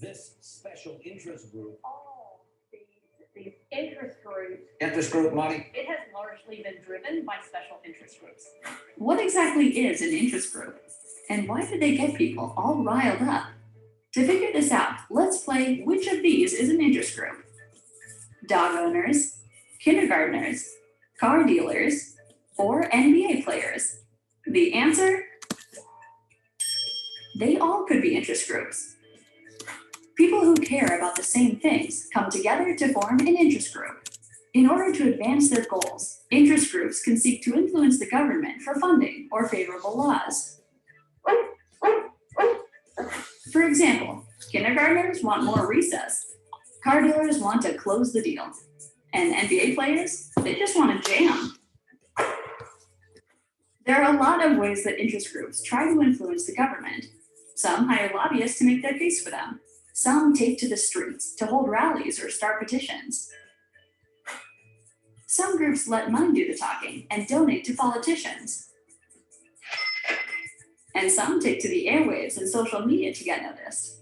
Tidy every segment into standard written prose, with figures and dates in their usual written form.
This special interest group. Oh, these interest groups. Interest group money. It has largely been driven by special interest groups. What exactly is an interest group? And why do they get people all riled up? To figure this out, let's play which of these is an interest group? Dog owners, kindergartners, car dealers, or NBA players? The answer? They all could be interest groups. People who care about the same things come together to form an interest group. In order to advance their goals, interest groups can seek to influence the government for funding or favorable laws. For example, kindergartners want more recess, car dealers want to close the deal, and NBA players, they just want to jam. There are a lot of ways that interest groups try to influence the government. Some hire lobbyists to make their case for them. Some take to the streets to hold rallies or start petitions. Some groups let money do the talking and donate to politicians. And some take to the airwaves and social media to get noticed.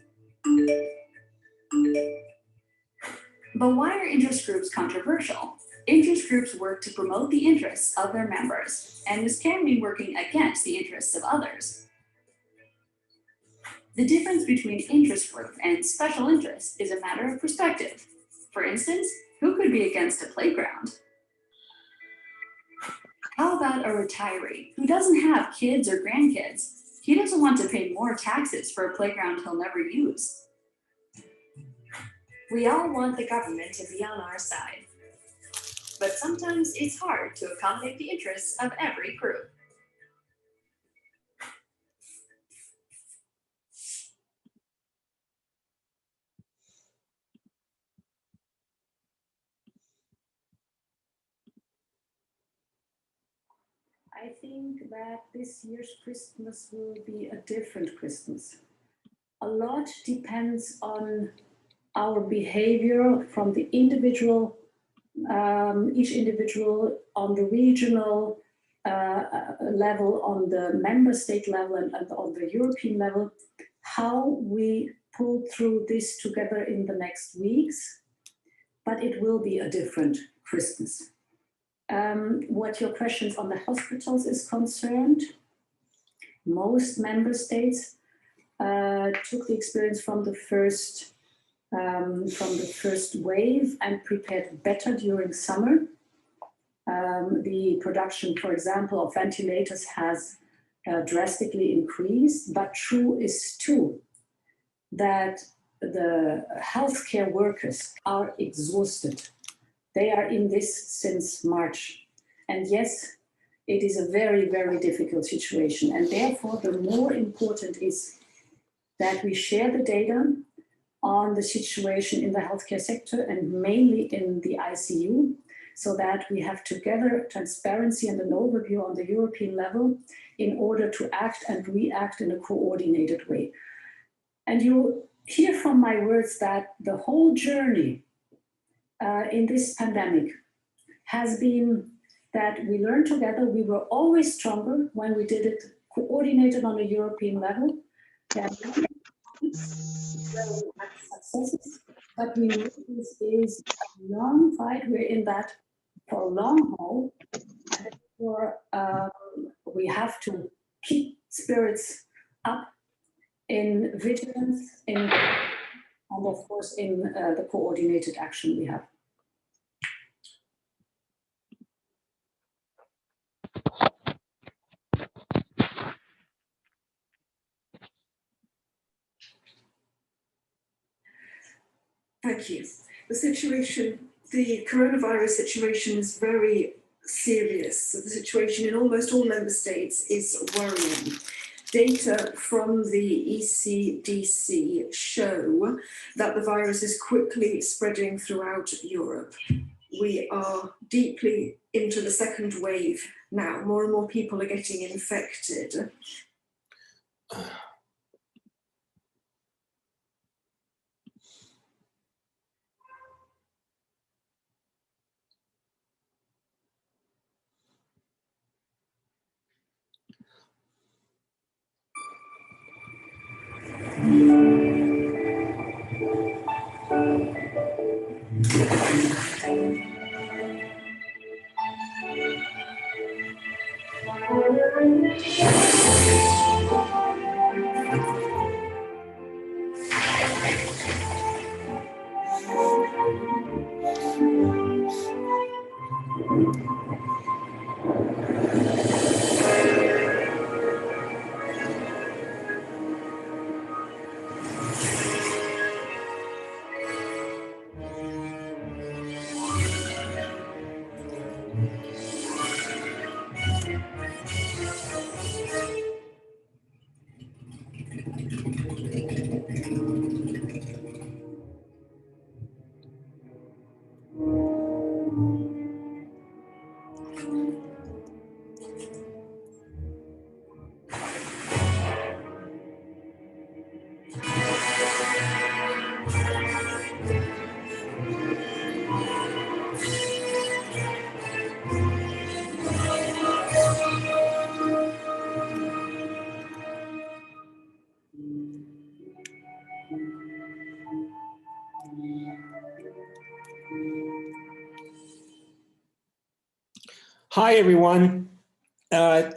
But why are interest groups controversial? Interest groups work to promote the interests of their members, and this can mean working against the interests of others. The difference between interest group and special interest is a matter of perspective. For instance, who could be against a playground? How about a retiree who doesn't have kids or grandkids? He doesn't want to pay more taxes for a playground he'll never use. We all want the government to be on our side. But sometimes it's hard to accommodate the interests of every group. I think that this year's Christmas will be a different Christmas. A lot depends on our behavior from the individual, each individual on the regional level, on the member state level, and on the European level, how we pull through this together in the next weeks. But it will be a different Christmas. What your questions on the hospitals is concerned, most member states took the experience from the first wave and prepared better during summer. The production, for example, of ventilators has drastically increased, but true is too that the healthcare workers are exhausted. They are in this since March. And yes, it is a very, very difficult situation. And therefore, the more important is that we share the data on the situation in the healthcare sector and mainly in the ICU, so that we have together transparency and an overview on the European level in order to act and react in a coordinated way. And you hear from my words that the whole journey in this pandemic has been that we learned together. We were always stronger when we did it coordinated on a European level. Successes, but we know this is a long fight. We're in that for a long haul. And therefore, we have to keep spirits up in vigilance, and of course in the coordinated action we have. Thank you. The coronavirus situation is very serious. So the situation in almost all member states is worrying. Data from the ECDC show that the virus is quickly spreading throughout Europe. We are deeply into the second wave now. More and more people are getting infected. Hi, everyone. So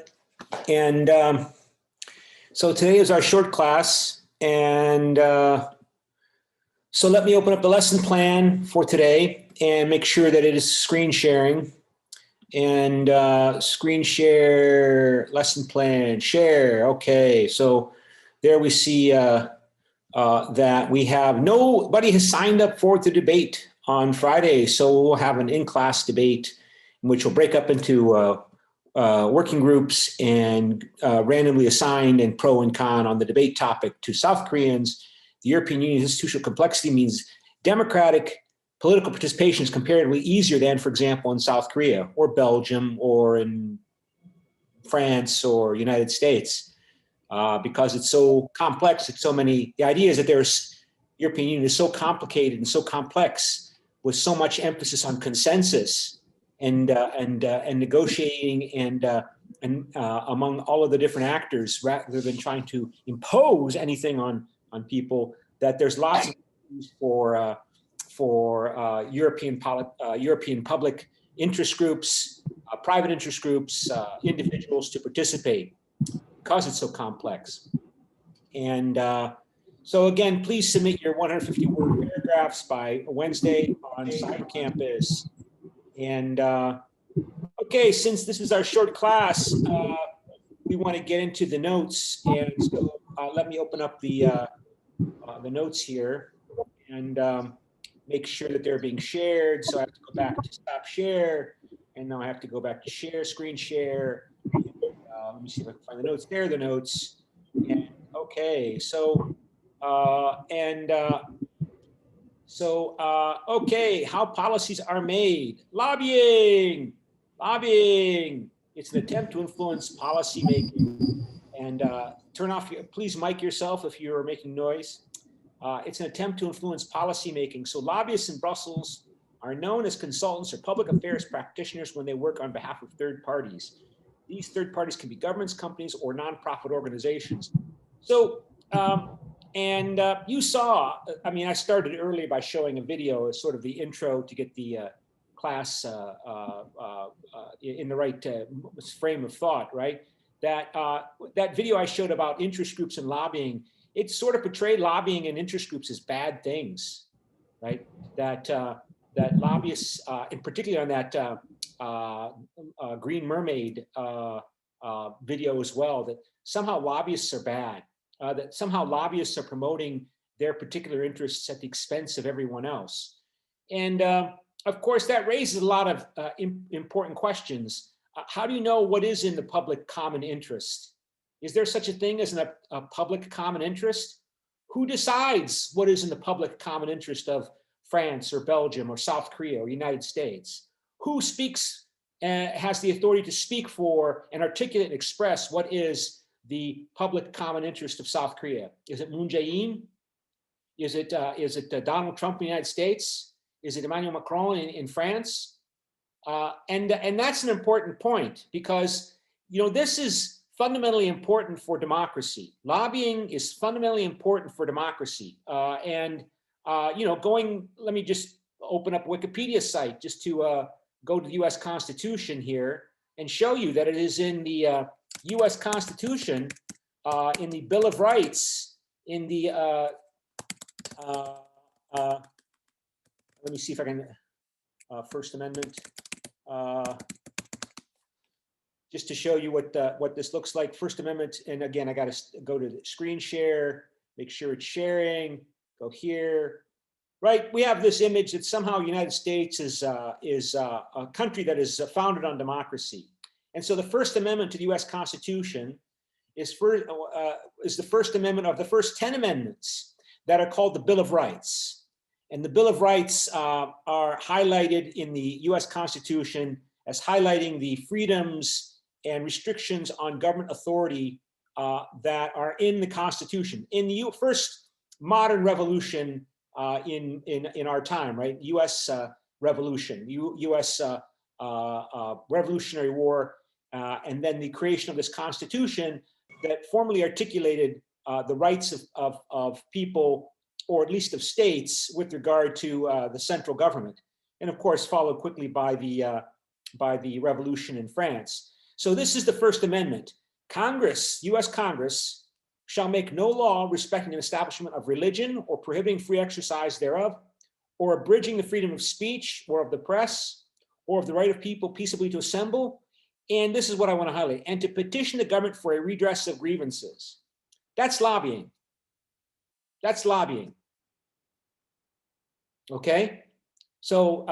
today is our short class. And so let me open up the lesson plan for today and make sure that it is screen sharing. And screen share, lesson plan, share. Okay, so there we see that we have nobody has signed up for the debate on Friday. So we'll have an in-class debate in which we'll break up into working groups and randomly assigned and pro and con on the debate topic. To South Koreans, the European Union's institutional complexity means democratic political participation is comparatively easier than, for example, in South Korea or Belgium or in France or United States, because it's so complex. It's so many. The idea is that European Union is so complicated and so complex with so much emphasis on consensus and negotiating and among all of the different actors, rather than trying to impose anything on people, that there's lots of issues for European public interest groups, private interest groups, individuals to participate because it's so complex. And so again, please submit your 150-word paragraphs by Wednesday on Side Campus. And okay, since this is our short class, we want to get into the notes. And so let me open up the notes here and make sure that they're being shared. So I have to go back to stop share, and now I have to go back to share, screen share. Let me see if I can find the notes. There are the notes. And okay, so okay, how policies are made. Lobbying. It's an attempt to influence policy making. And turn off please mic yourself if you're making noise. It's an attempt to influence policy making. So lobbyists in Brussels are known as consultants or public affairs practitioners when they work on behalf of third parties. These third parties can be governments, companies, or nonprofit organizations. So, you saw, I started earlier by showing a video as sort of the intro to get the class in the right frame of thought, right? That video I showed about interest groups and lobbying, it sort of portrayed lobbying and interest groups as bad things, right? That lobbyists, in particular on that Green Mermaid video as well, that somehow lobbyists are bad, that somehow lobbyists are promoting their particular interests at the expense of everyone else. And of course, that raises a lot of important questions. How do you know what is in the public common interest? Is there such a thing as a public common interest? Who decides what is in the public common interest of France or Belgium or South Korea or United States? Who speaks, has the authority to speak for and articulate and express what is the public common interest of South Korea? Is it Moon Jae-in? Is it Donald Trump in the United States? Is it Emmanuel Macron in France? And that's an important point, because this is fundamentally important for democracy. Lobbying is fundamentally important for democracy. Let me just open up Wikipedia site just to go to the US Constitution here and show you that it is in the US Constitution, in the Bill of Rights, in the, let me see if I can, First Amendment. just to show you what this looks like. First Amendment, and again, I got to go to the screen share, make sure it's sharing, go here. Right, we have this image that somehow the United States is a country that is founded on democracy. And so the First Amendment to the US Constitution is the First Amendment of the first 10 amendments that are called the Bill of Rights. And the Bill of Rights are highlighted in the US Constitution as highlighting the freedoms and restrictions on government authority that are in the Constitution. In the first modern revolution in our time, right? U.S. Revolution, U.S. Revolutionary War, and then the creation of this Constitution that formally articulated the rights of people, or at least of states, with regard to the central government, and of course followed quickly by the revolution in France. So this is the First Amendment. Congress, U.S. Congress, shall make no law respecting an establishment of religion or prohibiting free exercise thereof, or abridging the freedom of speech or of the press, or of the right of people peaceably to assemble. And this is what I want to highlight: and to petition the government for a redress of grievances. That's lobbying. That's lobbying. Okay? So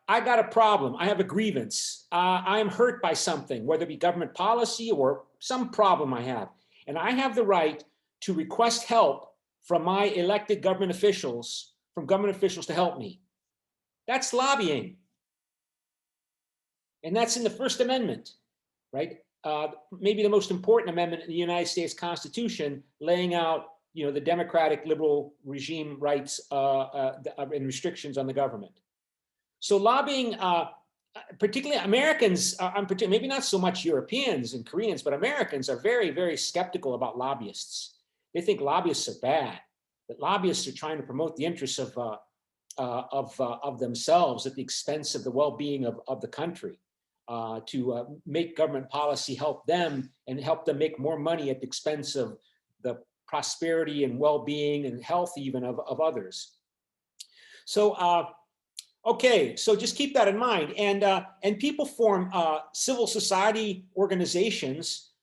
I got a problem. I have a grievance. I am hurt by something, whether it be government policy or some problem I have. And I have the right to request help from my elected government officials, to help me. That's lobbying. And that's in the First Amendment, right? Maybe the most important amendment in the United States Constitution, laying out, the democratic liberal regime rights and restrictions on the government. So lobbying, particularly Americans, maybe not so much Europeans and Koreans, but Americans are very, very skeptical about lobbyists. They think lobbyists are bad, that lobbyists are trying to promote the interests of themselves at the expense of the well-being of the country, to make government policy help them and help them make more money at the expense of the prosperity and well-being and health even of others. So, okay, so just keep that in mind. And people form civil society organizations,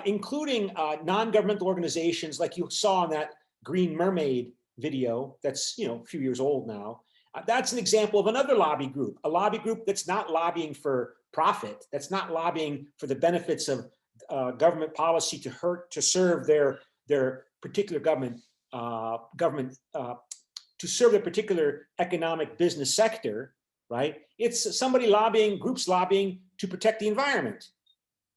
including non-governmental organizations like you saw in that Green Mermaid video that's a few years old now. That's an example of another lobby group, a lobby group that's not lobbying for profit, that's not lobbying for the benefits of government policy to serve their particular government, to serve their particular economic business sector, right? It's somebody lobbying, groups lobbying to protect the environment.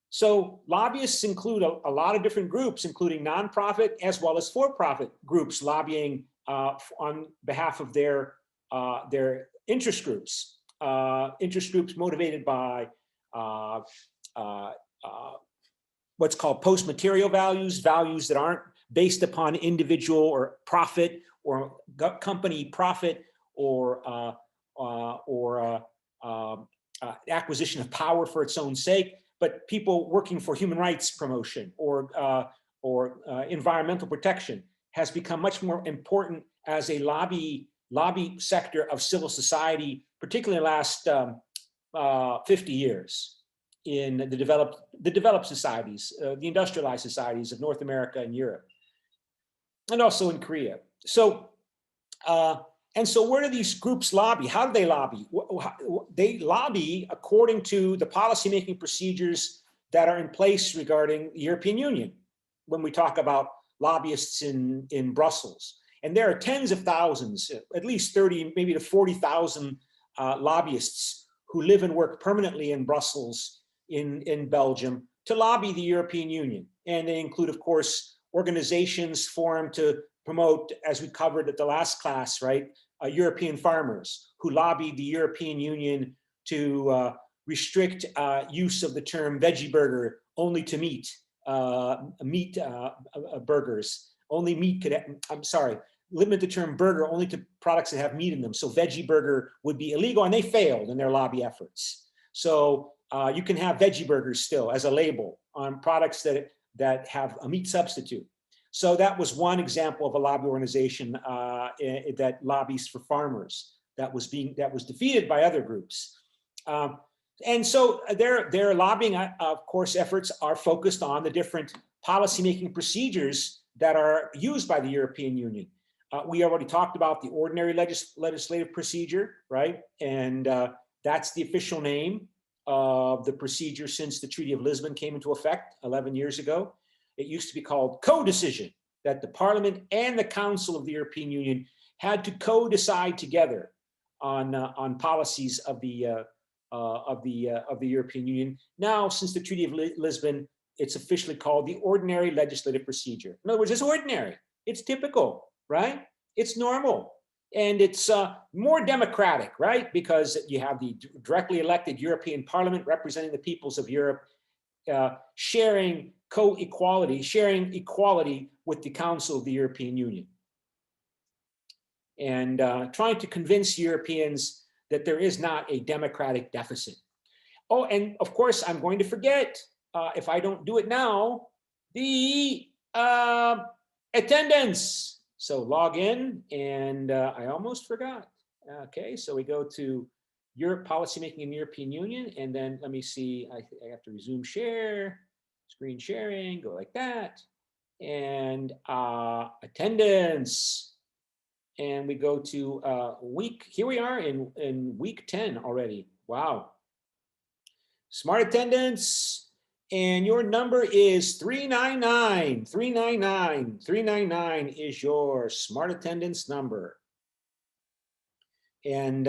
So lobbyists include a lot of different groups, including nonprofit as well as for-profit groups lobbying on behalf of their interest groups motivated by what's called post-material values, values that aren't based upon individual or profit or company profit or acquisition of power for its own sake, but people working for human rights promotion or environmental protection has become much more important as a lobby sector of civil society, particularly in the last 50 years in the developed societies, the industrialized societies of North America and Europe, and also in Korea. So, and so where do these groups lobby? How do they lobby? They lobby according to the policymaking procedures that are in place regarding the European Union when we talk about lobbyists in Brussels. And there are tens of thousands, at least 30, maybe to 40,000 lobbyists who live and work permanently in Brussels, in Belgium, to lobby the European Union. And they include, of course, organizations formed to promote, as we covered at the last class, right, European farmers who lobbied the European Union to restrict use of the term veggie burger only to meat burgers. Only meat could, limit the term burger only to products that have meat in them. So veggie burger would be illegal, and they failed in their lobby efforts. So you can have veggie burgers still as a label on products that have a meat substitute. So that was one example of a lobby organization that lobbies for farmers that was defeated by other groups. And so their lobbying, of course, efforts are focused on the different policymaking procedures that are used by the European Union. We already talked about the ordinary legislative procedure, right? And that's the official name of the procedure since the Treaty of Lisbon came into effect 11 years ago. It used to be called co-decision, that the Parliament and the Council of the European Union had to co-decide together on policies of the European Union. Now, since the Treaty of Lisbon, it's officially called the ordinary legislative procedure. In other words, it's ordinary, it's typical, right? It's normal, and it's more democratic, right? Because you have the directly elected European Parliament representing the peoples of Europe, sharing equality with the Council of the European Union, and trying to convince Europeans that there is not a democratic deficit. Oh, and of course, I'm going to forget, if I don't do it now, the attendance. So log in, and I almost forgot. Okay, so we go to Europe policymaking in the European Union, and then let me see, I have to resume share, screen sharing, go like that, and attendance. And we go to week, here we are in week 10 already. Wow. Smart attendance, and your number is 399, 399, 399 is your smart attendance number. And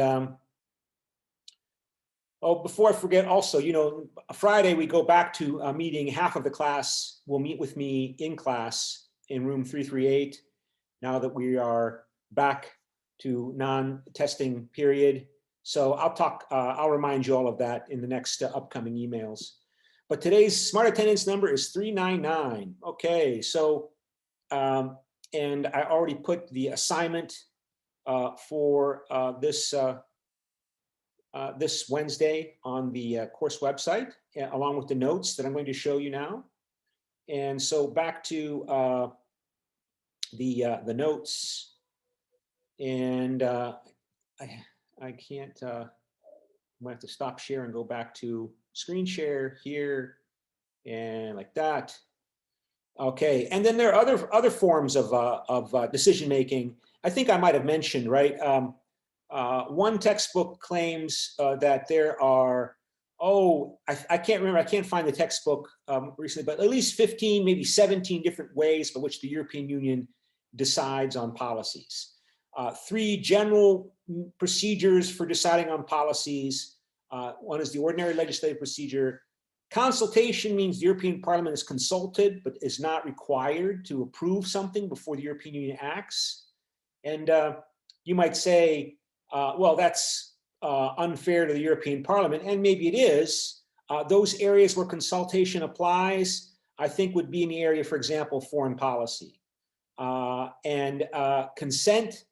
oh, before I forget also, you know, Friday we go back to meeting, half of the class will meet with me in class in room 338, now that we are back to non-testing period. So I'll remind you all of that in the next upcoming emails. But today's smart attendance number is 399. Okay, so, and I already put the assignment for this Wednesday on the course website, along with the notes that I'm going to show you now. And so back to the notes, and I can't, I'm gonna have to stop share and go back to screen share here, and like that. Okay, and then there are other forms of decision making. I think I might have mentioned, right? One textbook claims that there are, I can't remember, I can't find the textbook recently, but at least 15, maybe 17 different ways by which the European Union decides on policies. 3 general procedures for deciding on policies. One is the ordinary legislative procedure. Consultation means the European Parliament is consulted, but is not required to approve something before the European Union acts. And you might say, well, that's unfair to the European Parliament, and maybe it is. Those areas where consultation applies, I think, would be in the area, for example, foreign policy. And consent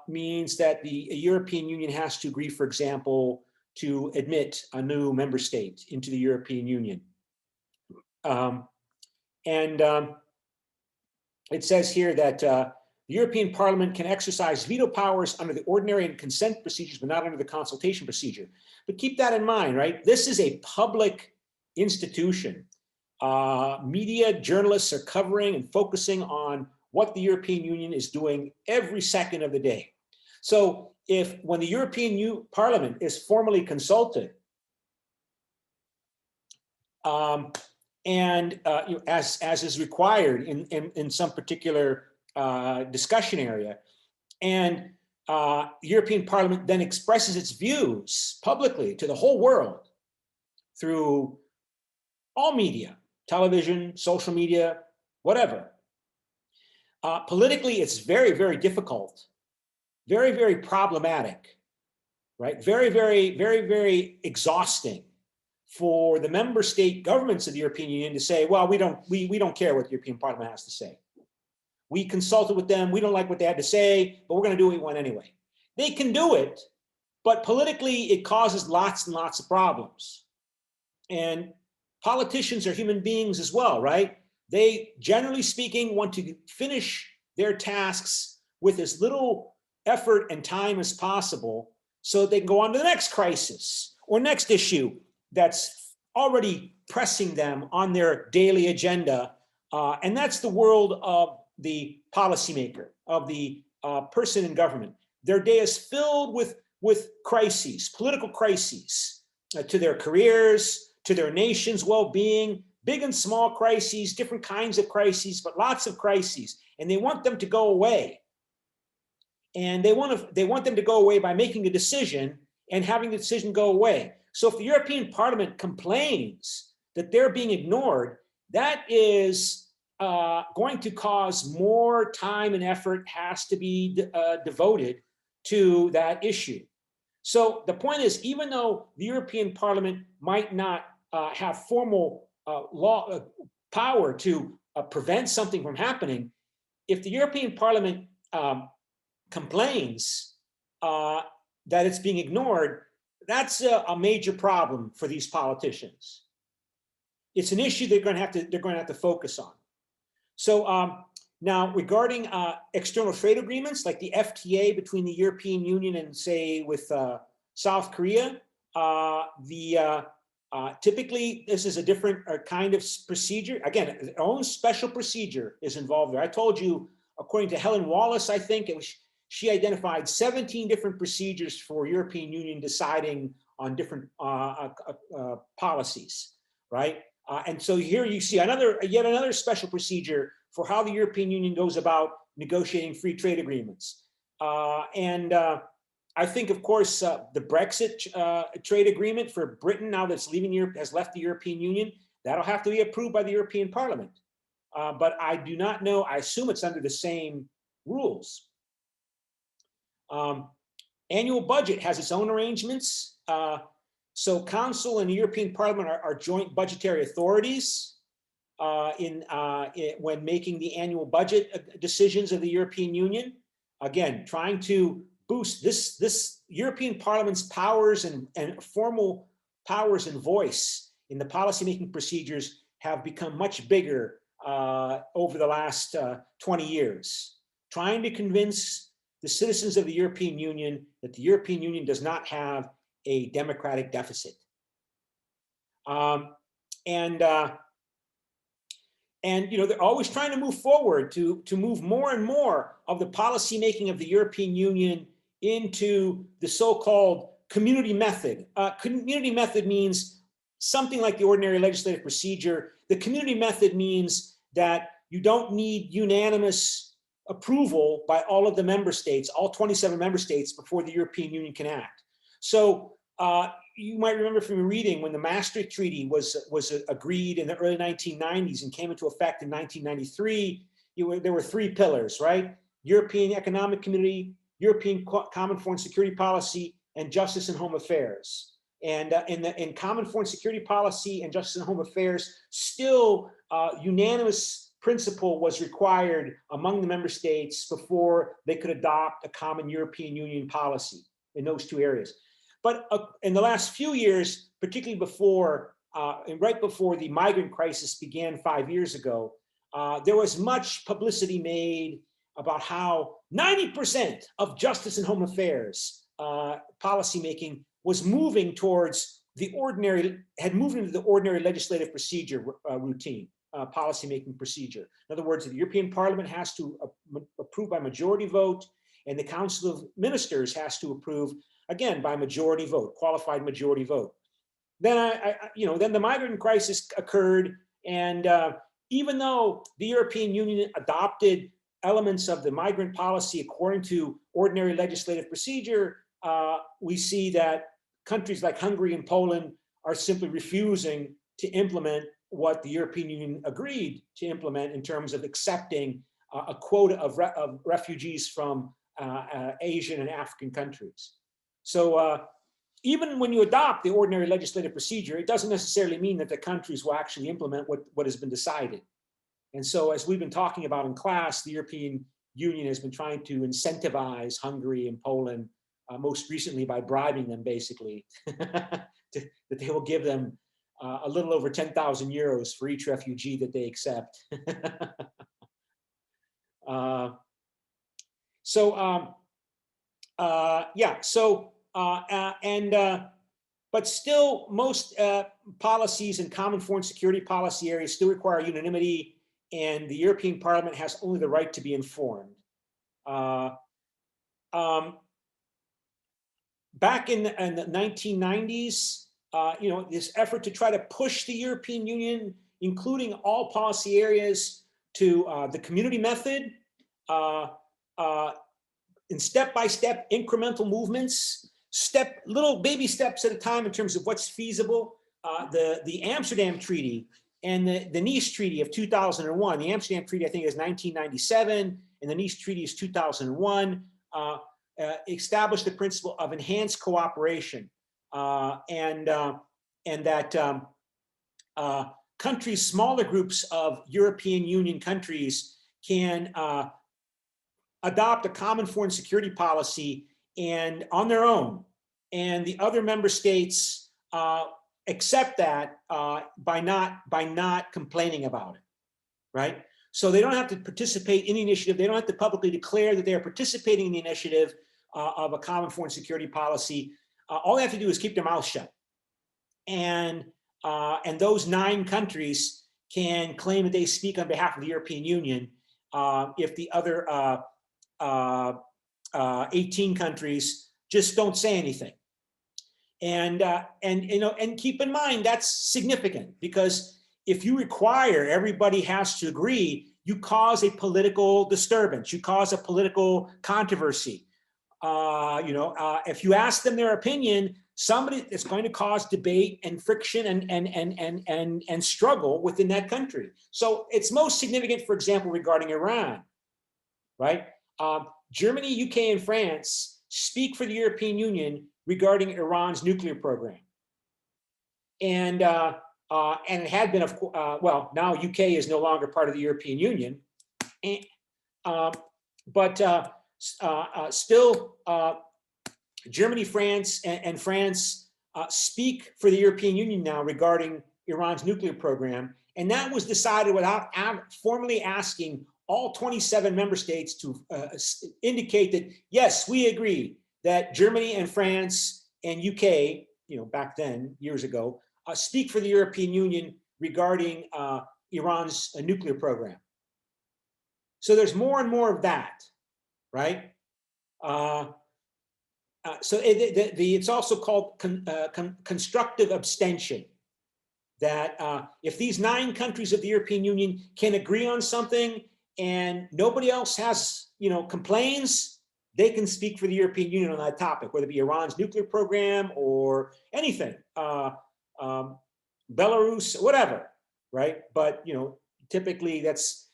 means that the European Union has to agree, for example, to admit a new member state into the European Union. It says here that the European Parliament can exercise veto powers under the ordinary and consent procedures, but not under the consultation procedure. But keep that in mind, right? This is a public institution. Media, journalists are covering and focusing on what the European Union is doing every second of the day. So when the European Parliament is formally consulted, as is required in some particular discussion area, and the European Parliament then expresses its views publicly to the whole world through all media, television, social media, whatever. Politically, it's very, very difficult, very, very problematic, right? Very, very, very, very exhausting for the member state governments of the European Union to say, well, we don't care what the European Parliament has to say. We consulted with them, we don't like what they had to say, but we're going to do what we want anyway. They can do it, but politically it causes lots and lots of problems. And politicians are human beings as well, right? They, generally speaking, want to finish their tasks with as little effort and time as possible so they can go on to the next crisis or next issue that's already pressing them on their daily agenda, and that's the world of the policymaker, of the person in government. Their day is filled with crises, political crises, to their careers, to their nation's well-being, big and small crises, different kinds of crises, but lots of crises, and they want them to go away. And they want them to go away by making a decision and having the decision go away. So if the European Parliament complains that they're being ignored, that is going to cause more time and effort has to be devoted to that issue. So the point is, even though the European Parliament might not have formal law power to prevent something from happening, if the European Parliament complains that it's being ignored, that's a major problem for these politicians. It's an issue they're going to have to focus on. So now, regarding external trade agreements like the FTA between the European Union and, say, with South Korea, typically this is a different kind of procedure. Again, its own special procedure is involved there. I told you, according to Helen Wallace, I think it was, she identified 17 different procedures for European Union deciding on different policies, right? And so here you see yet another special procedure for how the European Union goes about negotiating free trade agreements. I think, of course, the Brexit trade agreement for Britain, now that's leaving Europe, has left the European Union, that'll have to be approved by the European Parliament. But I do not know, I assume it's under the same rules. Annual budget has its own arrangements. So Council and the European Parliament are joint budgetary authorities when making the annual budget decisions of the European Union. Again, trying to boost this European Parliament's powers and formal powers and voice in the policymaking procedures have become much bigger over the last 20 years. Trying to convince the citizens of the European Union that the European Union does not have a democratic deficit. And you know, they're always trying to move forward to move more and more of the policy making of the European Union into the so-called community method. Community method means something like the ordinary legislative procedure. The community method means that you don't need unanimous approval by all of the member states, all 27 member states, before the European Union can act. So you might remember from your reading when the Maastricht Treaty was agreed in the early 1990s and came into effect in 1993, there were three pillars, right? European Economic Community, European Common Foreign Security Policy, and Justice and Home Affairs. And in Common Foreign Security Policy and Justice and Home Affairs, still unanimous principle was required among the member states before they could adopt a common European Union policy in those two areas. But in the last few years, particularly right before the migrant crisis began 5 years ago, there was much publicity made about how 90% of Justice and Home Affairs policymaking was moving towards had moved into the ordinary legislative procedure routine. Policymaking procedure. In other words, the European Parliament has to approve by majority vote, and the Council of Ministers has to approve, again, by majority vote, qualified majority vote. Then then the migrant crisis occurred, and even though the European Union adopted elements of the migrant policy according to ordinary legislative procedure, we see that countries like Hungary and Poland are simply refusing to implement what the European Union agreed to implement in terms of accepting a quota of refugees from Asian and African countries. So even when you adopt the ordinary legislative procedure, it doesn't necessarily mean that the countries will actually implement what has been decided. And so, as we've been talking about in class, the European Union has been trying to incentivize Hungary and Poland, most recently by bribing them, basically, that they will give them a little over 10,000 euros for each refugee that they accept. but still, most policies in common foreign security policy areas still require unanimity, and the European Parliament has only the right to be informed. Back in the 1990s, this effort to try to push the European Union, including all policy areas, to the community method, in step-by-step incremental movements, little baby steps at a time in terms of what's feasible. The Amsterdam Treaty and the Nice Treaty of 2001. The Amsterdam Treaty, I think, is 1997, and the Nice Treaty is 2001. Established the principle of enhanced cooperation, and that countries, smaller groups of European Union countries, can adopt a common foreign security policy and on their own, and the other member states accept that by not complaining about it, right? So they don't have to participate in the initiative. They don't have to publicly declare that they are participating in the initiative of a common foreign security policy. All they have to do is keep their mouth shut. And those 9 countries can claim that they speak on behalf of the European Union if the other 18 countries just don't say anything. And keep in mind, that's significant, because if you require everybody has to agree, you cause a political disturbance, you cause a political controversy. If you ask them their opinion, it's going to cause debate and friction and struggle within that country. So it's most significant, for example, regarding Iran, right? Germany, UK, and France speak for the European Union regarding Iran's nuclear program. And it had been, well, now UK is no longer part of the European Union, but still Germany, France, and France speak for the European Union now regarding Iran's nuclear program. And that was decided without formally asking all 27 member states to indicate that, yes, we agree that Germany and France and UK, back then, years ago, speak for the European Union regarding Iran's nuclear program. So there's more and more of that, right? So it's also called constructive abstention. That if these 9 countries of the European Union can agree on something and nobody else has, complains, they can speak for the European Union on that topic, whether it be Iran's nuclear program or anything, Belarus, whatever, right? But typically that's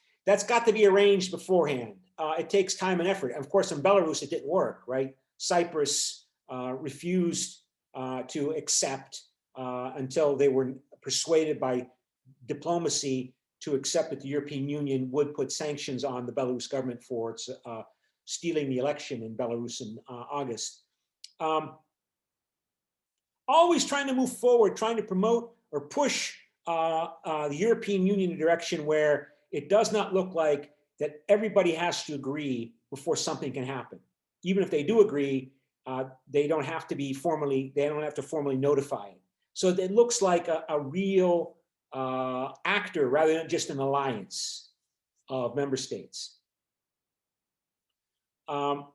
got to be arranged beforehand. It takes time and effort. And of course, in Belarus, it didn't work, right? Cyprus refused to accept until they were persuaded by diplomacy to accept that the European Union would put sanctions on the Belarus government for its stealing the election in Belarus in August. Always trying to move forward, trying to promote or push the European Union in a direction where it does not look like that everybody has to agree before something can happen. Even if they do agree, they don't have to formally notify it. So it looks like a real actor rather than just an alliance of member states. So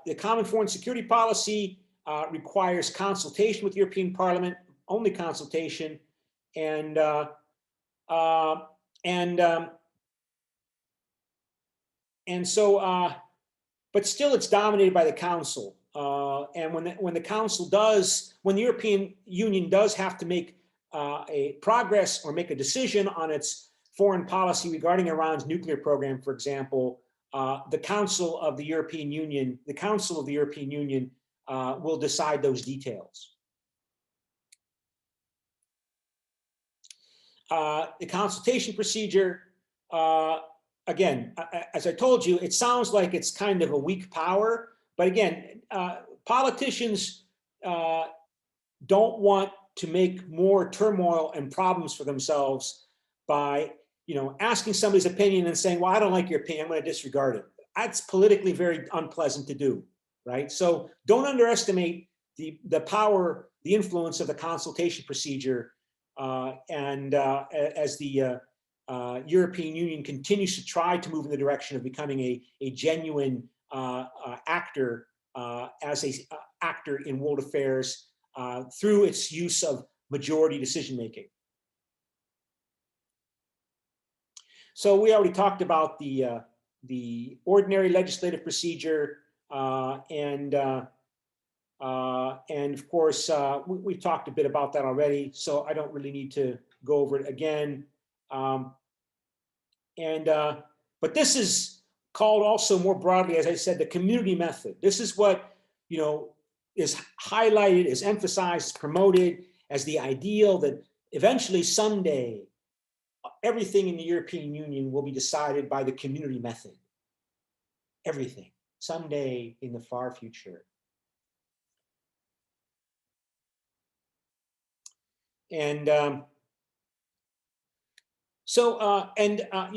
the common foreign security policy requires consultation with the European Parliament, only consultation, but still it's dominated by the Council. And when the European Union does have to make a progress or make a decision on its foreign policy regarding Iran's nuclear program, for example, the Council of the European Union will decide those details. The consultation procedure, again, as I told you, it sounds like it's kind of a weak power, but again, politicians don't want to make more turmoil and problems for themselves by, asking somebody's opinion and saying, well, I don't like your opinion, I'm going to disregard it. That's politically very unpleasant to do, right? So don't underestimate the power, the influence of the consultation procedure, as the European Union continues to try to move in the direction of becoming a genuine actor as a actor in world affairs through its use of majority decision making. So we already talked about the ordinary legislative procedure, and of course we've talked a bit about that already, so I don't really need to go over it again. But this is called also more broadly, as I said, the community method. This is what, you know, is highlighted, is emphasized, promoted as the ideal that eventually someday everything in the European Union will be decided by the community method. Everything, someday in the far future. And you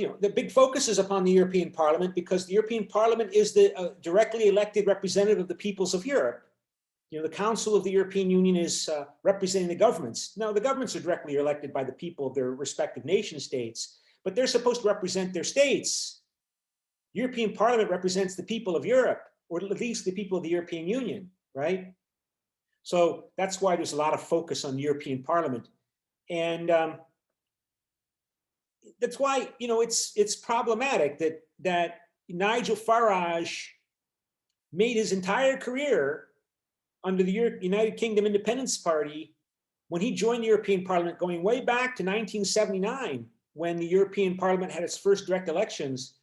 know, the big focus is upon the European Parliament, because the European Parliament is the directly elected representative of the peoples of Europe. You know, the Council of the European Union is representing the governments. Now, the governments are directly elected by the people of their respective nation states, but they're supposed to represent their states. European Parliament represents the people of Europe, or at least the people of the European Union, right? So that's why there's a lot of focus on the European Parliament. And that's why, you know, it's problematic that Nigel Farage made his entire career under the United Kingdom Independence Party when he joined the European Parliament, going way back to 1979, when the European Parliament had its first direct elections.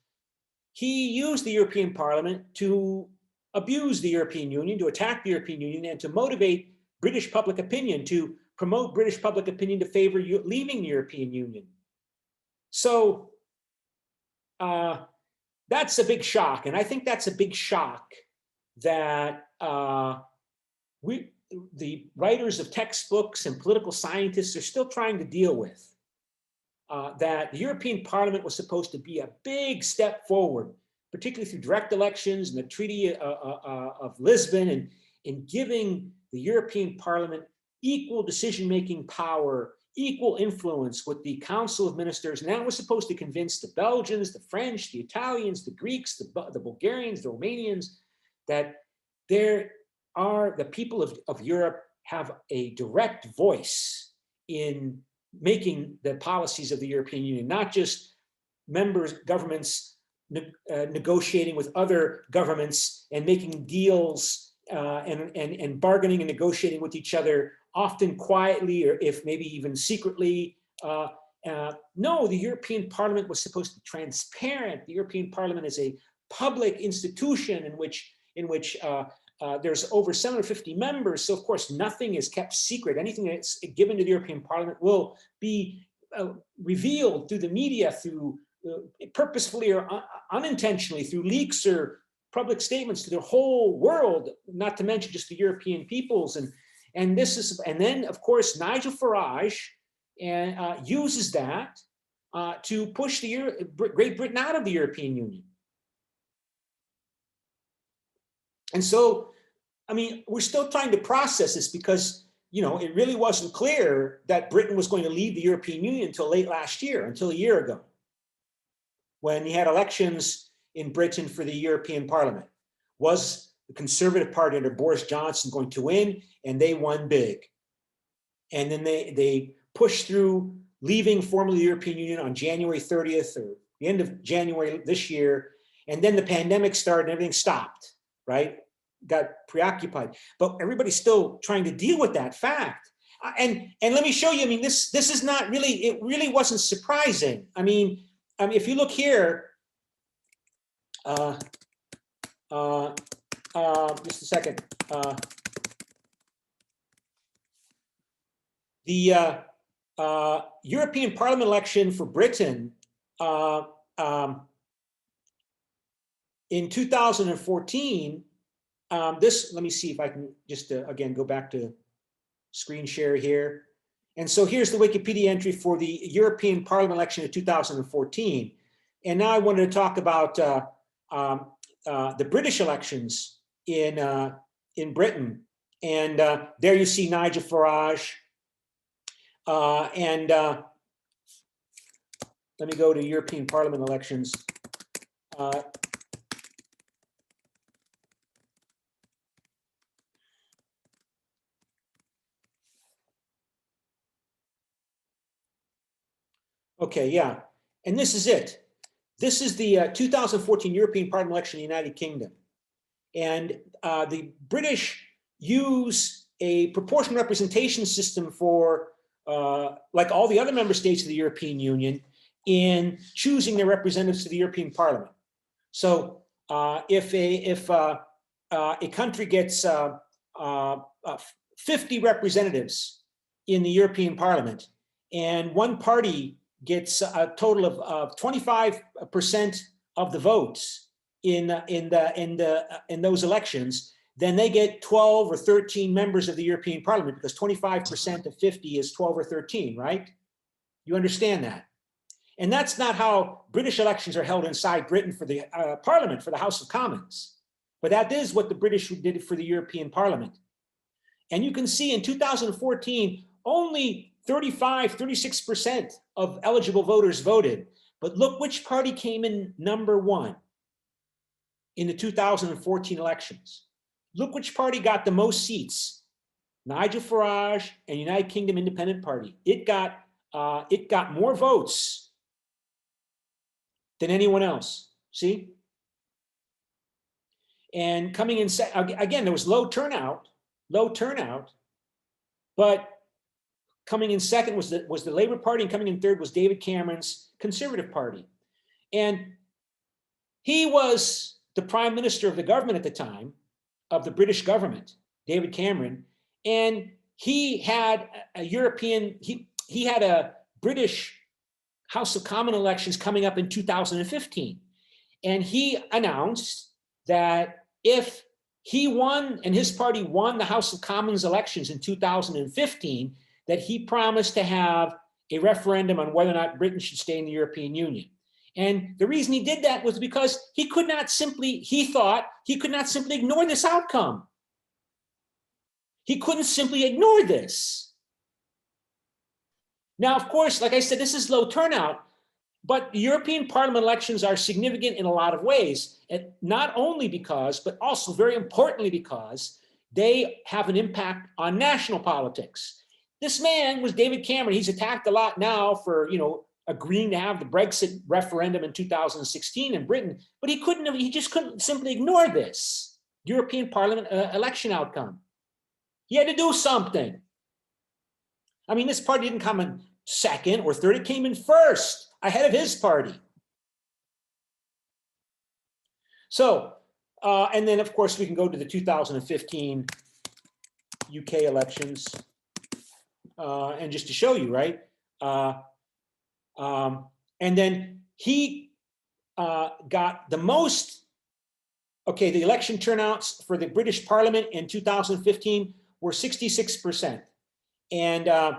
He used the European Parliament to abuse the European Union, to attack the European Union, and to motivate British public opinion, to promote British public opinion to favor leaving the European Union. So that's a big shock. And I think that's a big shock that the writers of textbooks and political scientists are still trying to deal with. That the European Parliament was supposed to be a big step forward, particularly through direct elections and the Treaty of Lisbon, and in giving the European Parliament equal decision-making power, equal influence with the Council of Ministers. And that was supposed to convince the Belgians, the French, the Italians, the Greeks, the Bulgarians, the Romanians, that the people of Europe have a direct voice in making the policies of the European Union, not just governments negotiating with other governments and making deals and bargaining and negotiating with each other, often quietly, or if maybe even secretly. No, the European Parliament was supposed to be transparent. The European Parliament is a public institution in which there's over 750 members. So of course, nothing is kept secret. Anything that's given to the European Parliament will be revealed through the media, through purposefully or unintentionally, through leaks or public statements to the whole world, not to mention just the European peoples. And then of course, Nigel Farage uses that to push Great Britain out of the European Union. And so, I mean, we're still trying to process this, because, you know, it really wasn't clear that Britain was going to leave the European Union until late last year, until a year ago, when you had elections in Britain for the European Parliament. Was the Conservative Party under Boris Johnson going to win? And they won big. And then they pushed through leaving formally the European Union on January 30th, or the end of January this year. And then the pandemic started and everything stopped, right? Got preoccupied. But everybody's still trying to deal with that fact. And let me show you, I mean, this is not really, it really wasn't surprising. I mean, if you look here, just a second. The European Parliament election for Britain in 2014, let me see if I can just again go back to screen share here. And so here's the Wikipedia entry for the European Parliament election of 2014. And now I wanted to talk about the British elections in Britain. And there you see Nigel Farage. Let me go to European Parliament elections. Okay, yeah. And this is it. This is the 2014 European Parliament election in the United Kingdom. And the British use a proportional representation system for, like all the other member states of the European Union, in choosing their representatives to the European Parliament. So if a country gets 50 representatives in the European Parliament, and one party gets a total of 25% of the votes in those elections, then they get 12 or 13 members of the European Parliament, because 25% of 50 is 12 or 13, right? You understand that? And that's not how British elections are held inside Britain for the Parliament, for the House of Commons. But that is what the British did for the European Parliament. And you can see in 2014, only 36% of eligible voters voted. But look which party came in #1 in the 2014 elections. Look which party got the most seats. Nigel Farage and United Kingdom Independent Party. It got more votes than anyone else. See? And coming in, again, there was low turnout, but coming in second was the Labour Party, and coming in third was David Cameron's Conservative Party. And he was the prime minister of the government at the time, of the British government, David Cameron, and he had he had a British House of Commons elections coming up in 2015. And he announced that if he won and his party won the House of Commons elections in 2015, that he promised to have a referendum on whether or not Britain should stay in the European Union. And the reason he did that was because he thought he could not simply ignore this outcome. He couldn't simply ignore this. Now, of course, like I said, this is low turnout, but European Parliament elections are significant in a lot of ways, and not only because, but also very importantly because they have an impact on national politics. This man was David Cameron. He's attacked a lot now for, agreeing to have the Brexit referendum in 2016 in Britain, but he just couldn't simply ignore this European Parliament election outcome. He had to do something. I mean, this party didn't come in second or third, it came in first, ahead of his party. So, and then of course we can go to the 2015 UK elections, and just to show you, right? And then he got the most, okay, the election turnouts for the British Parliament in 2015 were 66%. And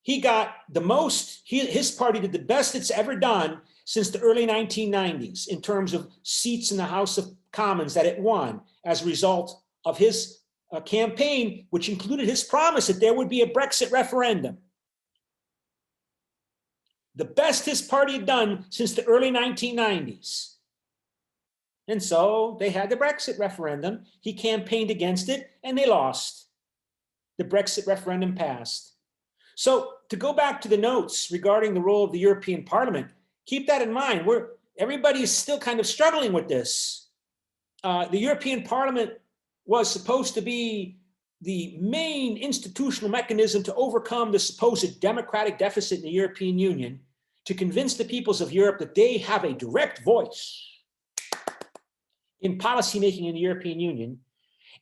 he got the most, his party did the best it's ever done since the early 1990s in terms of seats in the House of Commons that it won as a result of his campaign, which included his promise that there would be a Brexit referendum. The best his party had done since the early 1990s. And so they had the Brexit referendum. He campaigned against it and they lost. The Brexit referendum passed. So to go back to the notes regarding the role of the European Parliament, keep that in mind. Everybody is still kind of struggling with this. The European Parliament was supposed to be the main institutional mechanism to overcome the supposed democratic deficit in the European Union, to convince the peoples of Europe that they have a direct voice in policymaking in the European Union.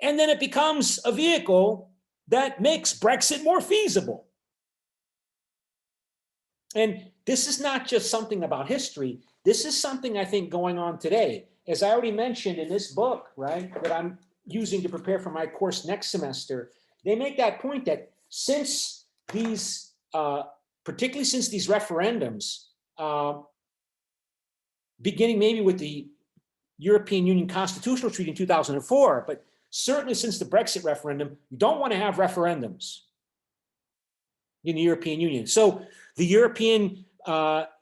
And then it becomes a vehicle that makes Brexit more feasible. And this is not just something about history. This is something I think going on today. As I already mentioned in this book, right, that I'm using to prepare for my course next semester, they make that point that since these, particularly since these referendums, beginning maybe with the European Union Constitutional Treaty in 2004, but certainly since the Brexit referendum, you don't want to have referendums in the European Union. So the European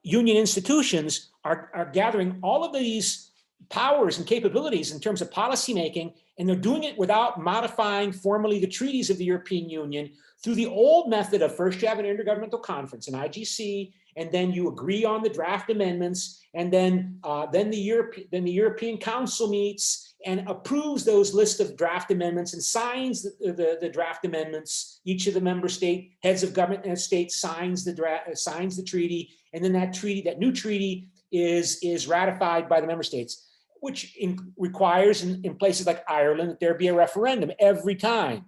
Union institutions are gathering all of these powers and capabilities in terms of policymaking, and they're doing it without modifying formally the treaties of the European Union through the old method of first you have an intergovernmental conference, an IGC, and then you agree on the draft amendments, and then the European Council meets and approves those list of draft amendments and signs the draft amendments. Each of the member state heads of government and state signs the treaty, and then that new treaty is ratified by the member states, which requires in places like Ireland that there be a referendum every time.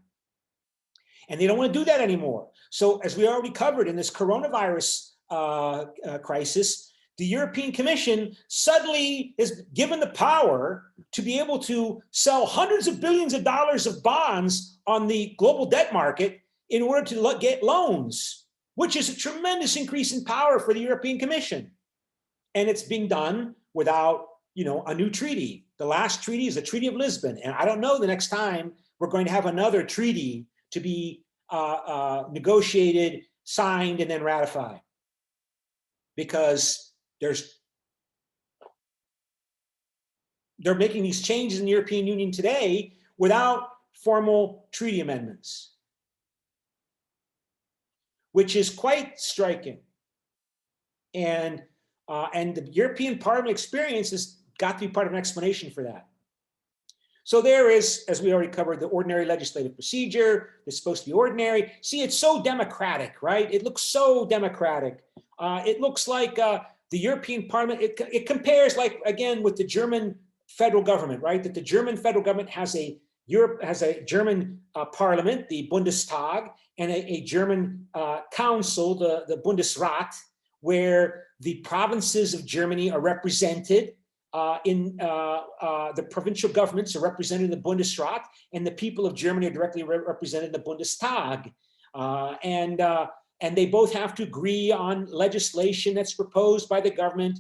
And they don't want to do that anymore. So as we already covered in this coronavirus crisis, the European Commission suddenly is given the power to be able to sell hundreds of billions of dollars of bonds on the global debt market in order to get loans, which is a tremendous increase in power for the European Commission. And it's being done without, a new treaty. The last treaty is the Treaty of Lisbon. And I don't know the next time we're going to have another treaty to be negotiated, signed, and then ratified. Because they're making these changes in the European Union today without formal treaty amendments, which is quite striking. And the European Parliament experience has got to be part of an explanation for that. So there is, as we already covered, the ordinary legislative procedure. It's supposed to be ordinary. See, it's so democratic, right? It looks so democratic. It looks like the European Parliament, it compares again with the German federal government, right? That the German federal government has a German parliament, the Bundestag, and a German council, the Bundesrat, where the provinces of Germany are represented the provincial governments are represented in the Bundesrat, and the people of Germany are directly represented in the Bundestag. And they both have to agree on legislation that's proposed by the government.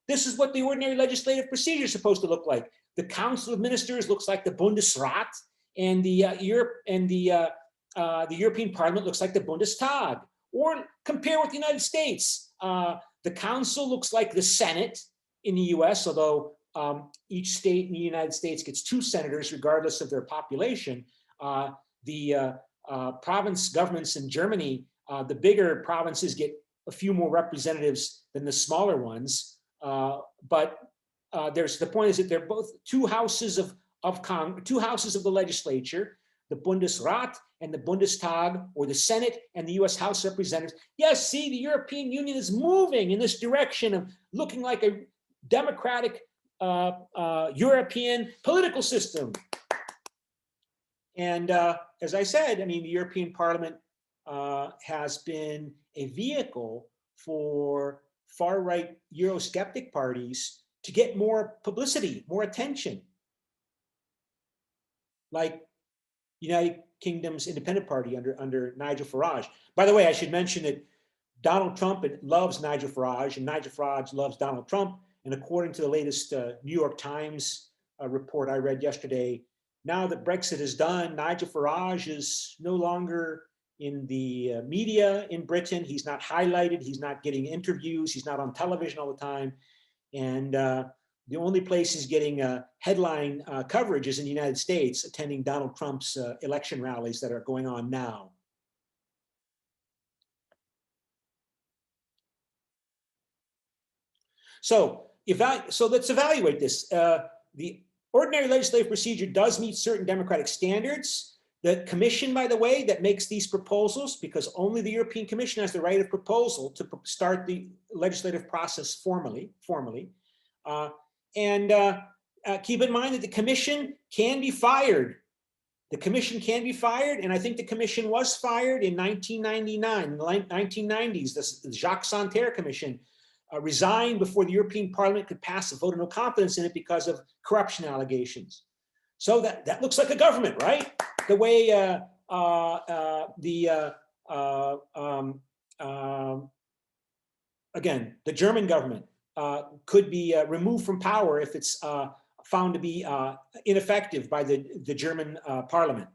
This is what the ordinary legislative procedure is supposed to look like. The Council of Ministers looks like the Bundesrat, and the European Parliament looks like the Bundestag. Or compare with the United States. The Council looks like the Senate in the US, although each state in the United States gets 2 senators regardless of their population. The province governments in Germany, the bigger provinces get a few more representatives than the smaller ones. But the point is that they're both two houses of the legislature, the Bundesrat and the Bundestag, or the Senate and the US House of Representatives. Yes, see, the European Union is moving in this direction of looking like a democratic European political system. And as I said, the European Parliament has been a vehicle for far-right Eurosceptic parties to get more publicity, more attention. Like United Kingdom's Independent Party under Nigel Farage. By the way, I should mention that Donald Trump loves Nigel Farage, and Nigel Farage loves Donald Trump. And according to the latest New York Times report I read yesterday, now that Brexit is done, Nigel Farage is no longer in the media in Britain. He's not highlighted. He's not getting interviews. He's not on television all the time. And the only place he's getting headline coverage is in the United States, attending Donald Trump's election rallies that are going on now. So let's evaluate this. The ordinary legislative procedure does meet certain democratic standards. The commission, by the way, that makes these proposals, because only the European Commission has the right of proposal to start the legislative process formally. Keep in mind that the commission can be fired. The commission can be fired, and I think the commission was fired in 1999, in the 1990s. The Jacques Santer Commission resigned before the European Parliament could pass a vote of no confidence in it because of corruption allegations. So that looks like a government, right? The way again, the German government could be removed from power if it's found to be ineffective by the German parliament.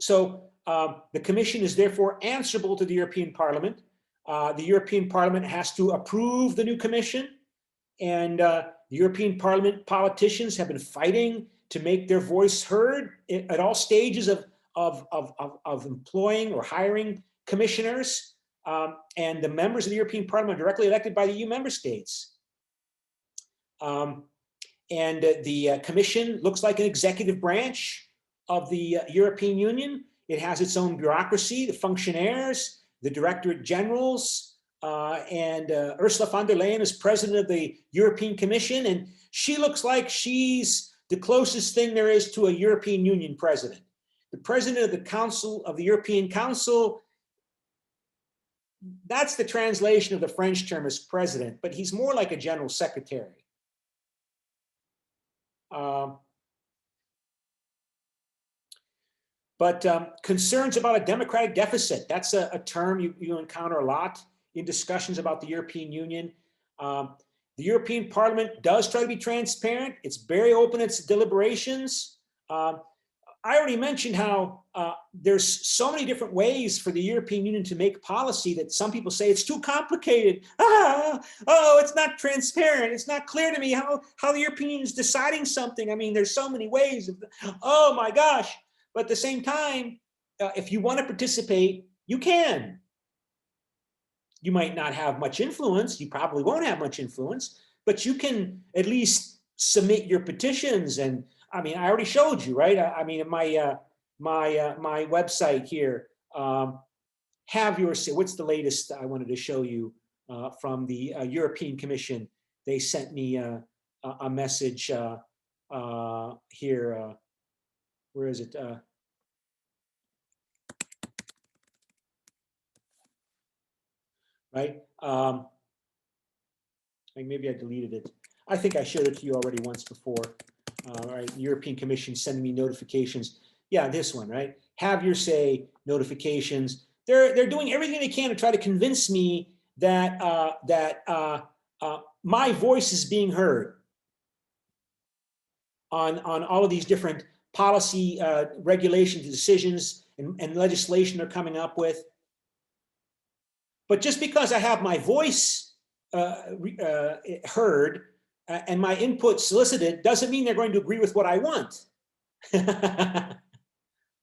So the Commission is therefore answerable to the European Parliament. The European Parliament has to approve the new Commission, and the European Parliament politicians have been fighting to make their voice heard at all stages of employing or hiring commissioners. And the members of the European Parliament are directly elected by the EU member states. And the Commission looks like an executive branch of the European Union. It has its own bureaucracy, the functionaries, the directorate generals, and Ursula von der Leyen is president of the European Commission, and she looks like she's the closest thing there is to a European Union president. The president of the Council of the European Council, that's the translation of the French term as president, but he's more like a general secretary. But concerns about a democratic deficit, that's a term you encounter a lot in discussions about the European Union. The European Parliament does try to be transparent. It's very open in its deliberations. I already mentioned how there's so many different ways for the European Union to make policy that some people say it's too complicated. Oh, it's not transparent. It's not clear to me how the European Union is deciding something. I mean, there's so many ways. Oh my gosh. But at the same time, if you want to participate, you can. You might not have much influence. You probably won't have much influence, but you can at least submit your petitions. And I mean, I already showed you, right? I mean, my my website here, have your say. What's the latest I wanted to show you from the European Commission? They sent me a message here. Where is it? Right? Maybe I deleted it. I think I showed it to you already once before. Right? The European Commission sending me notifications. Yeah, this one, right? Have your say notifications. They're doing everything they can to try to convince me that my voice is being heard on all of these different policy regulations, decisions, and legislation they're coming up with. But just because I have my voice heard and my input solicited doesn't mean they're going to agree with what I want.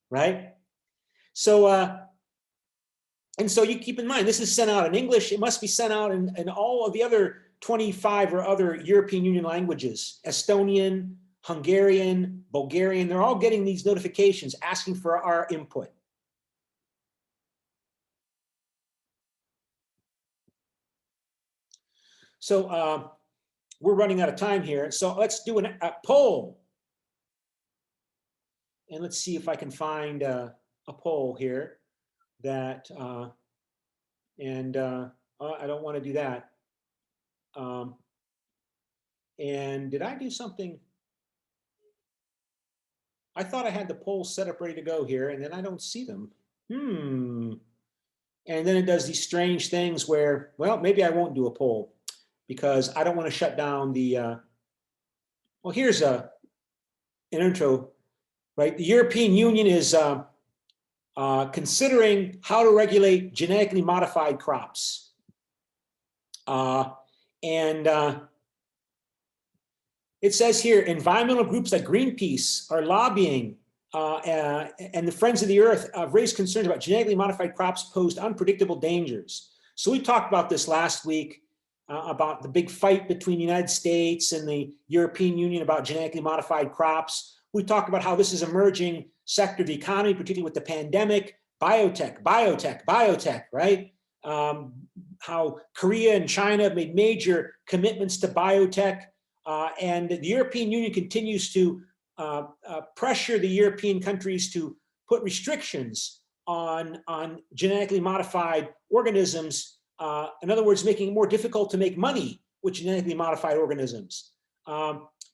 Right? So, and so you keep in mind, this is sent out in English. It must be sent out in all of the other 25 or other European Union languages, Estonian, Hungarian, Bulgarian, they're all getting these notifications asking for our input. So we're running out of time here. So let's do a poll. And let's see if I can find a poll here that, I don't want to do that. And did I do something? I thought I had the polls set up ready to go here, and then I don't see them. And then it does these strange things where, well, maybe I won't do a poll because I don't want to shut down the, well, here's an intro, right? The European Union is considering how to regulate genetically modified crops. It says here, environmental groups like Greenpeace are lobbying and the Friends of the Earth have raised concerns about genetically modified crops posed unpredictable dangers. So we talked about this last week about the big fight between the United States and the European Union about genetically modified crops. We talked about how this is an emerging sector of the economy, particularly with the pandemic, biotech, right? How Korea and China have made major commitments to biotech. And the European Union continues to pressure the European countries to put restrictions on genetically modified organisms. In other words, making it more difficult to make money with genetically modified organisms.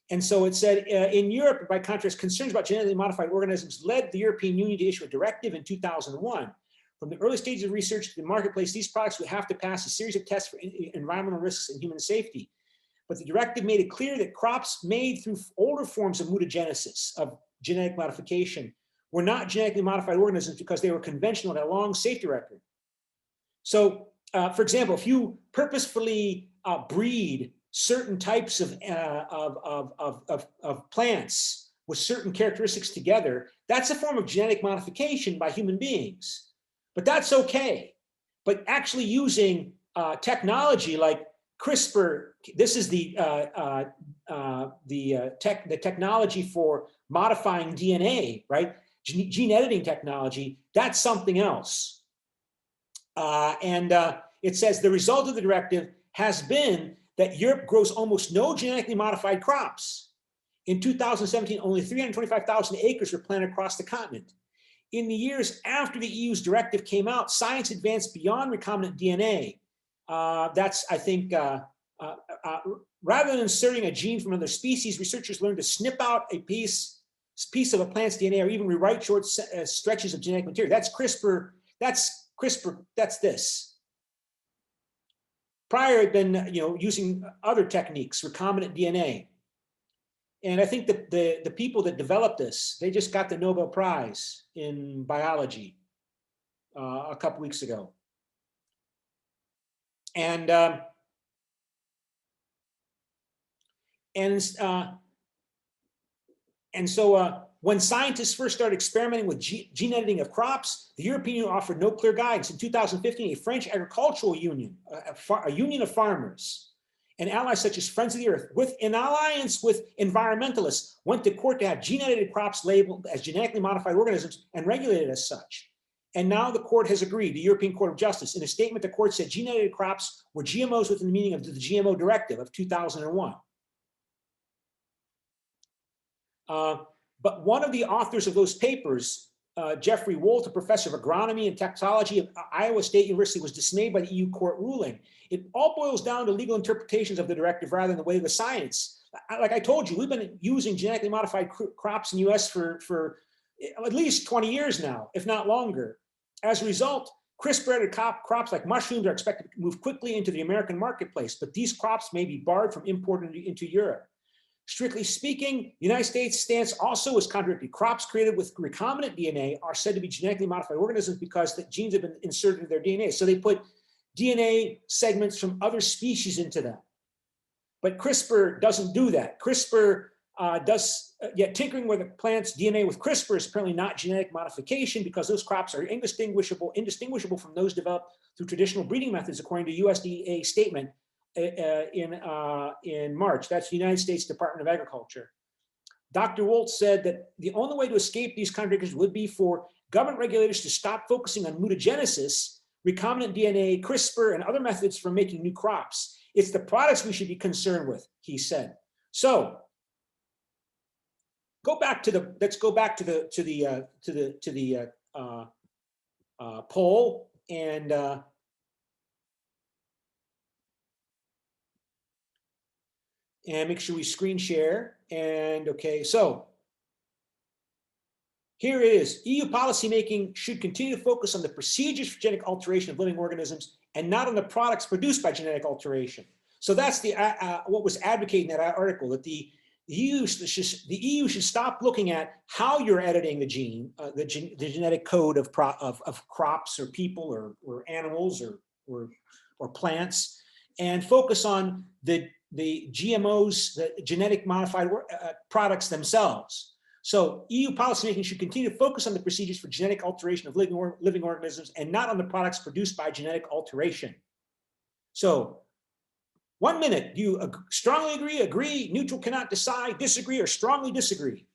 And so it said in Europe, by contrast, concerns about genetically modified organisms led the European Union to issue a directive in 2001, From the early stages of research to the marketplace, these products would have to pass a series of tests for environmental risks and human safety. But the directive made it clear that crops made through older forms of mutagenesis, of genetic modification, were not genetically modified organisms because they were conventional and had a long safety record. So, for example, if you purposefully breed certain types of plants with certain characteristics together, that's a form of genetic modification by human beings. But that's okay. But actually using technology like CRISPR, this is the technology for modifying DNA, right? Gene editing technology, that's something else. It says the result of the directive has been that Europe grows almost no genetically modified crops. In 2017, only 325,000 acres were planted across the continent. In the years after the EU's directive came out, science advanced beyond recombinant DNA. That's, I think, rather than inserting a gene from another species, researchers learned to snip out a piece of a plant's DNA or even rewrite short stretches of genetic material. That's CRISPR. That's CRISPR. That's this. Prior, had been using other techniques, recombinant DNA. And I think that the people that developed this, they just got the Nobel Prize in biology a couple weeks ago. And so when scientists first started experimenting with gene editing of crops, the European Union offered no clear guidance. In 2015, a French agricultural union, a union of farmers, and allies such as Friends of the Earth, in alliance with environmentalists, went to court to have gene-edited crops labeled as genetically modified organisms and regulated as such. And now the court has agreed, the European Court of Justice. In a statement, the court said gene-edited crops were GMOs within the meaning of the GMO Directive of 2001. But one of the authors of those papers, Jeffrey Wolt, a professor of agronomy and technology at Iowa State University, was dismayed by the EU court ruling. It all boils down to legal interpretations of the directive rather than the way of the science. Like I told you, we've been using genetically modified crops in the US for at least 20 years now, if not longer. As a result, CRISPR-edited crops like mushrooms are expected to move quickly into the American marketplace, but these crops may be barred from import into Europe. Strictly speaking, the United States' stance also is contradictory. Crops created with recombinant DNA are said to be genetically modified organisms because the genes have been inserted into their DNA. So they put DNA segments from other species into them. But CRISPR doesn't do that. CRISPR yet tinkering with a plant's DNA with CRISPR is apparently not genetic modification because those crops are indistinguishable from those developed through traditional breeding methods, according to USDA statement in March. That's the United States Department of Agriculture. Dr. Wolt said that the only way to escape these contradictions would be for government regulators to stop focusing on mutagenesis, recombinant DNA, CRISPR, and other methods for making new crops. It's the products we should be concerned with, he said. So let's go back to the poll and make sure we screen share. And okay, so here it is. EU policymaking should continue to focus on the procedures for genetic alteration of living organisms and not on the products produced by genetic alteration. So that's what was advocated in that article, that the EU should stop looking at how you're editing the gene, the genetic code of crops or people or animals or plants, and focus on the GMOs, the genetic modified products themselves. So EU policymaking should continue to focus on the procedures for genetic alteration of living organisms and not on the products produced by genetic alteration. So 1 minute, do you strongly agree, neutral, cannot decide, disagree, or strongly disagree?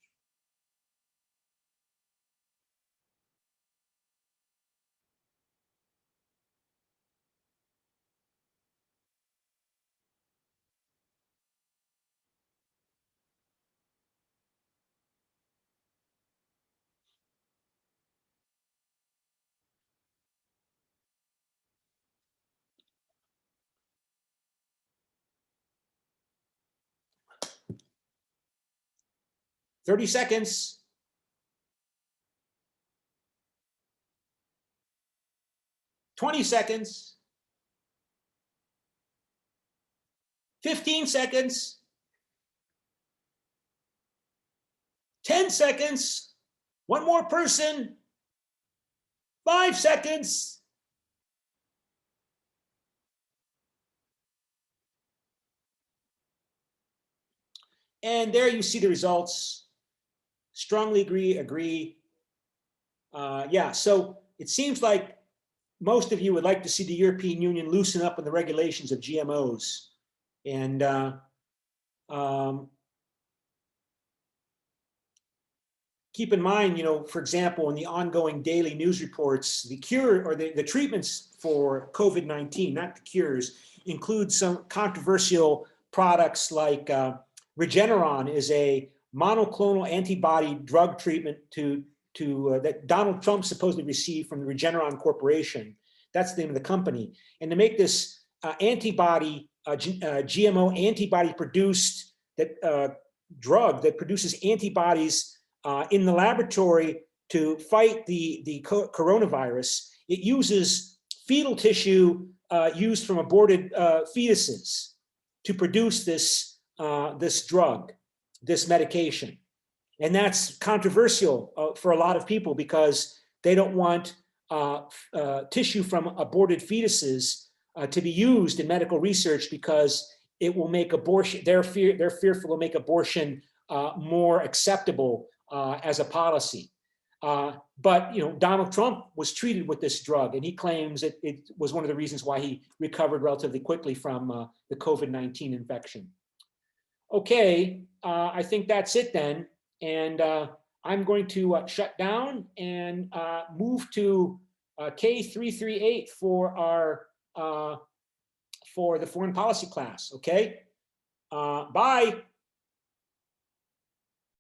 Thirty seconds. 20 seconds, 15 seconds, 10 seconds, one more person, 5 seconds. And there you see the results. Strongly agree. Yeah, so it seems like most of you would like to see the European Union loosen up on the regulations of GMOs. And keep in mind, for example, in the ongoing daily news reports, the cure or the treatments for COVID-19, not the cures, include some controversial products like Regeneron is a monoclonal antibody drug treatment that Donald Trump supposedly received from the Regeneron Corporation. That's the name of the company. And to make this antibody, GMO antibody produced drug that produces antibodies in the laboratory to fight the coronavirus, it uses fetal tissue used from aborted fetuses to produce this drug, this medication. And that's controversial for a lot of people because they don't want tissue from aborted fetuses to be used in medical research because it will make abortion, they're fearful will make abortion more acceptable as a policy. But Donald Trump was treated with this drug, and he claims it was one of the reasons why he recovered relatively quickly from the COVID-19 infection. Okay, I think that's it then. And I'm going to shut down and move to K338 for our for the foreign policy class. Okay, bye.